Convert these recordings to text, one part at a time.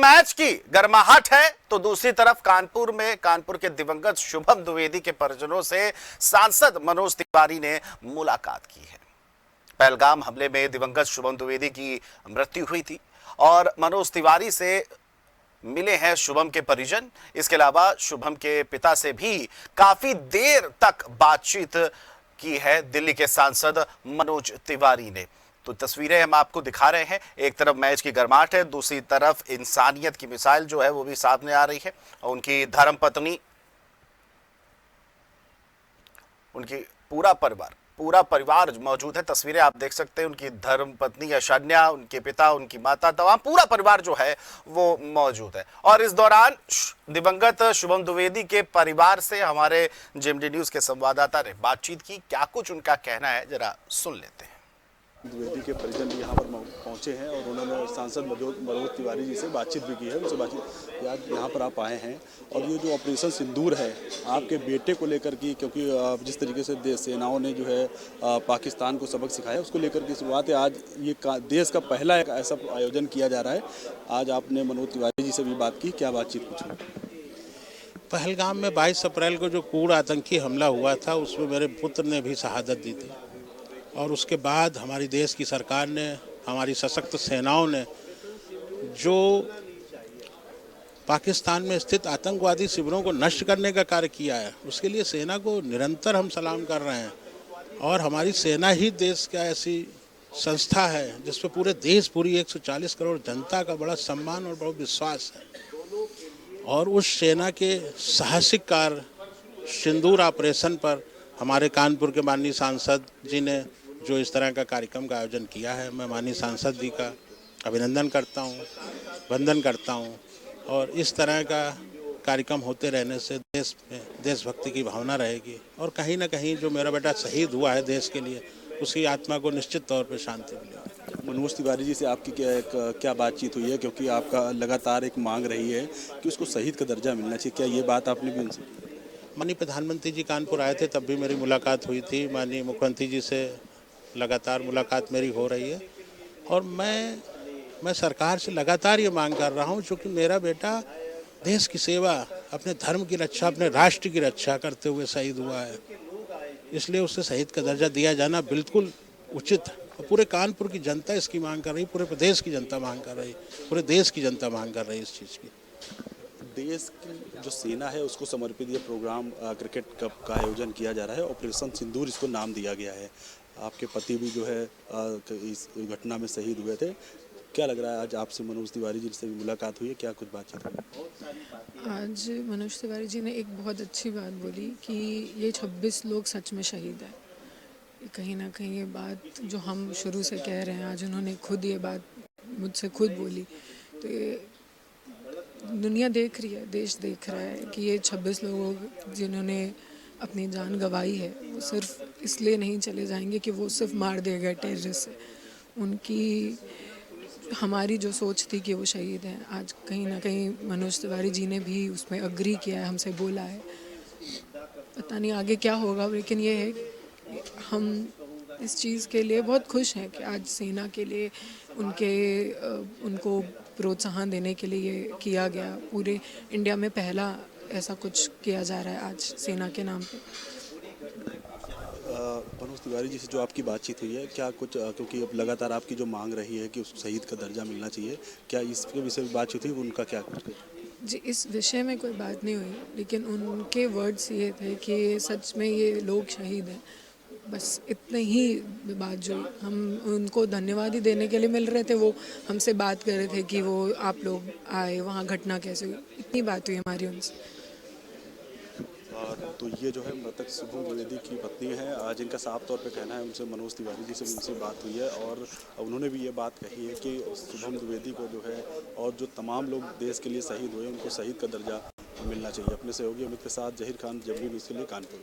Match की गर्माहट है तो दूसरी तरफ कानपुर के दिवंगत शुभम द्विवेदी के परिजनों से सांसद मनोज तिवारी ने मुलाकात की है। पहलगाम हमले में दिवंगत शुभम द्विवेदी की मृत्यु हुई थी और मनोज तिवारी से मिले हैं शुभम के परिजन। इसके अलावा शुभम के पिता से भी काफी देर तक बातचीत की है दिल्ली के सांसद मनोज तिवारी ने। तो तस्वीरें हम आपको दिखा रहे हैं। एक तरफ मैच की गर्माहट है, दूसरी तरफ इंसानियत की मिसाइल जो है वो भी सामने आ रही है। और उनकी धर्मपत्नी, उनकी पूरा परिवार मौजूद है। तस्वीरें आप देख सकते हैं, उनकी धर्मपत्नी अशन्या, उनके पिता, उनकी माता, तमाम पूरा परिवार जो है वो मौजूद है। और इस दौरान दिवंगत शुभम द्विवेदी के परिवार से हमारे जेएमडी न्यूज के संवाददाता ने बातचीत की। क्या कुछ उनका कहना है, जरा सुन लेते हैं। द्विवेदी के परिजन भी यहाँ पर पहुँचे हैं और उन्होंने सांसद मनोज तिवारी जी से बातचीत भी की है। उनसे बातचीत आज यहाँ पर आप आए हैं और ये जो ऑपरेशन सिंदूर है आपके बेटे को लेकर की, क्योंकि जिस तरीके से सेनाओं ने जो है पाकिस्तान को सबक सिखाया उसको लेकर की शुरुआत है। आज ये देश का पहला एक ऐसा आयोजन किया जा रहा है। आज आपने मनोज तिवारी जी से भी बात की, क्या बातचीत पूछी? पहलगाम में 22 अप्रैल को जो क्रूर आतंकी हमला हुआ था उसमें मेरे पुत्र ने भी शहादत दी थी और उसके बाद हमारी देश की सरकार ने, हमारी सशक्त सेनाओं ने जो पाकिस्तान में स्थित आतंकवादी शिविरों को नष्ट करने का कार्य किया है उसके लिए सेना को निरंतर हम सलाम कर रहे हैं। और हमारी सेना ही देश का ऐसी संस्था है जिस पर पूरे देश, पूरी 140 करोड़ जनता का बड़ा सम्मान और बड़ा विश्वास है। और उस सेना के साहसिक कार्य सिंदूर ऑपरेशन पर हमारे कानपुर के माननीय सांसद जी ने जो इस तरह का कार्यक्रम का आयोजन किया है, मैं माननीय सांसद जी का अभिनंदन करता हूँ, वंदन करता हूँ। और इस तरह का कार्यक्रम होते रहने से देश में देशभक्ति की भावना रहेगी और कहीं ना कहीं जो मेरा बेटा शहीद हुआ है देश के लिए, उसकी आत्मा को निश्चित तौर पर शांति मिलेगी। मनोज तिवारी जी से आपकी क्या बातचीत हुई है, क्योंकि आपका लगातार एक मांग रही है कि उसको शहीद का दर्जा मिलना चाहिए, क्या ये बात आपने भी उनसे? माननीय प्रधानमंत्री जी कानपुर आए थे, तब भी मेरी मुलाकात हुई थी। माननीय मुख्यमंत्री जी से लगातार मुलाकात मेरी हो रही है और मैं सरकार से लगातार ये मांग कर रहा हूँ, क्योंकि मेरा बेटा देश की सेवा, अपने धर्म की रक्षा, अपने राष्ट्र की रक्षा करते हुए शहीद हुआ है। इसलिए उसे शहीद का दर्जा दिया जाना बिल्कुल उचित है और पूरे कानपुर की जनता इसकी मांग कर रही, पूरे प्रदेश की जनता मांग कर रही, पूरे देश की जनता मांग कर रही इस चीज़ की। देश की जो सेना है उसको समर्पित ये प्रोग्राम क्रिकेट कप का आयोजन किया जा रहा है। ऑपरेशन सिंदूर इसको नाम दिया गया है। आपके पति भी जो है इस घटना में शहीद हुए थे। क्या लग रहा है आज आपसे मनोज तिवारी जी से भी मुलाकात हुई है, क्या कुछ बातचीत हुई? आज मनोज तिवारी जी ने एक बहुत अच्छी बात बोली कि ये 26 लोग सच में शहीद हैं। कहीं ना कहीं ये बात जो हम शुरू से कह रहे हैं, आज उन्होंने खुद ये बात मुझसे खुद बोली। तो ये दुनिया देख रही है, देश देख रहा है कि ये 26 लोग जिन्होंने अपनी जान गंवाई है वो सिर्फ इसलिए नहीं चले जाएंगे कि वो सिर्फ मार दिए गए टेररिस्ट से। उनकी हमारी जो सोच थी कि वो शहीद हैं, आज कहीं ना कहीं मनोज तिवारी जी ने भी उसमें अग्री किया है, हमसे बोला है। पता नहीं आगे क्या होगा, लेकिन ये है कि हम इस चीज़ के लिए बहुत खुश हैं कि आज सेना के लिए उनको प्रोत्साहन देने के लिए ये किया गया। पूरे इंडिया में पहला ऐसा कुछ किया जा रहा है आज सेना के नाम पे। मनोज तिवारी जी से जो आपकी बातचीत हुई है, क्या कुछ, क्योंकि अब लगातार आपकी जो मांग रही है कि उस शहीद का दर्जा मिलना चाहिए, क्या इसके विषय में बातचीत हुई, उनका क्या कुछ? जी, इस विषय में कोई बात नहीं हुई, लेकिन उनके वर्ड्स ये थे कि सच में ये लोग शहीद हैं। बस इतने ही बात जो हम उनको धन्यवाद ही देने के लिए मिल रहे थे। वो हमसे बात कर रहे थे कि वो आप लोग आए, वहाँ घटना कैसे हुई, इतनी बात हुई हमारी उनसे। तो ये जो है मृतक शुभम द्विवेदी की पत्नी है, जिनका साफ तौर पे कहना है उनसे मनोज तिवारी जी से उनसे बात हुई है और उन्होंने भी ये बात कही है कि शुभम द्विवेदी को जो है और जो तमाम लोग देश के लिए शहीद हुए उनको शहीद का दर्जा मिलना चाहिए। अपने सहयोगी अमित के साथ जहीर खान, जेएमडी न्यूज़ के लिए कानपुर।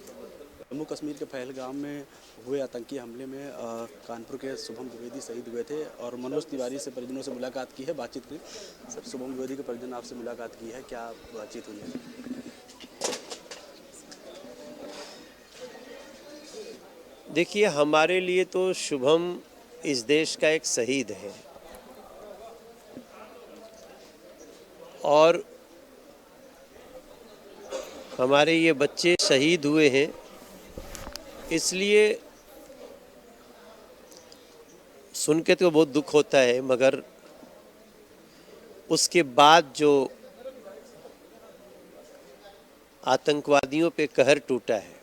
जम्मू कश्मीर के पहलगाम में हुए आतंकी हमले में कानपुर के शुभम द्विवेदी शहीद हुए थे और मनोज तिवारी से परिजनों से मुलाकात की है, बातचीत की। सर, शुभम द्विवेदी के परिजन आपसे मुलाकात की है, क्या बातचीत हुई है? देखिए, हमारे लिए तो शुभम इस देश का एक शहीद है और हमारे ये बच्चे शहीद हुए हैं, इसलिए सुन के तो बहुत दुख होता है, मगर उसके बाद जो आतंकवादियों पे कहर टूटा है,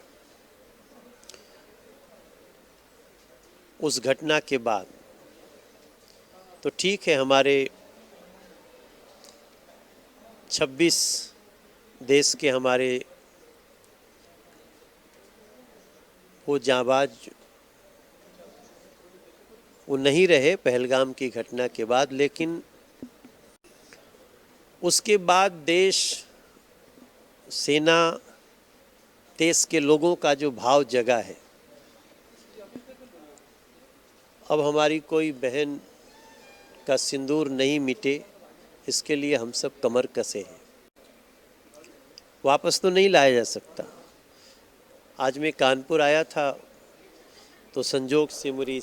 उस घटना के बाद तो ठीक है, हमारे 26 देश के हमारे वो जांबाज वो नहीं रहे पहलगाम की घटना के बाद, लेकिन उसके बाद देश, सेना, देश के लोगों का जो भाव जगा है, अब हमारी कोई बहन का सिंदूर नहीं मिटे, इसके लिए हम सब कमर कसे हैं। वापस तो नहीं लाया जा सकता। आज मैं कानपुर आया था तो संजोग से मेरी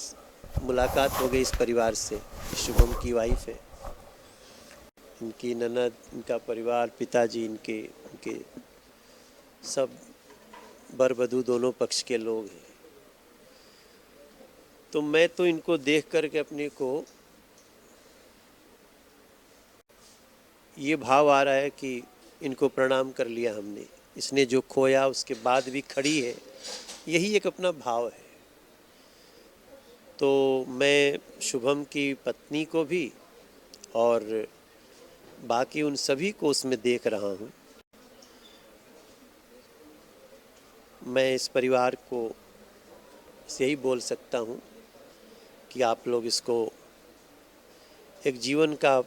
मुलाकात हो गई इस परिवार से। शुभम की वाइफ है, इनकी ननद, इनका परिवार, पिताजी इनके सब बर वधू दोनों पक्ष के लोग हैं। तो मैं तो इनको देख करके अपने को ये भाव आ रहा है कि इनको प्रणाम कर लिया हमने। इसने जो खोया उसके बाद भी खड़ी है, यही एक अपना भाव है। तो मैं शुभम की पत्नी को भी और बाकी उन सभी को उसमें देख रहा हूँ। मैं इस परिवार को यही बोल सकता हूँ कि आप लोग इसको, एक जीवन का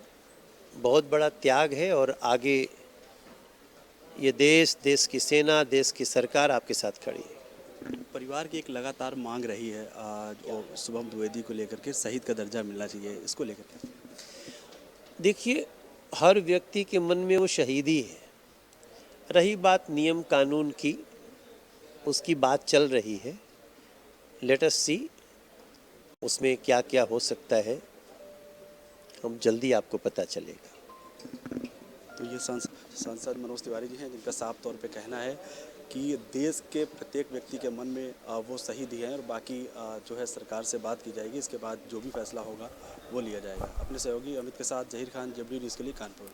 बहुत बड़ा त्याग है और आगे ये देश की सेना, देश की सरकार आपके साथ खड़ी है। परिवार की एक लगातार मांग रही है और शुभम द्विवेदी को लेकर के शहीद का दर्जा मिलना चाहिए, इसको लेकर के देखिए, हर व्यक्ति के मन में वो शहीद ही है। रही बात नियम कानून की, उसकी बात चल रही है। लेट अस सी उसमें क्या क्या हो सकता है, हम जल्दी आपको पता चलेगा। तो ये सांसद मनोज तिवारी जी हैं, जिनका साफ तौर पे कहना है कि देश के प्रत्येक व्यक्ति के मन में वो शहीद ही हैं और बाकी जो है सरकार से बात की जाएगी, इसके बाद जो भी फैसला होगा वो लिया जाएगा। अपने सहयोगी अमित के साथ जहीर खान, जबरी न्यूज़ के लिए कानपुर।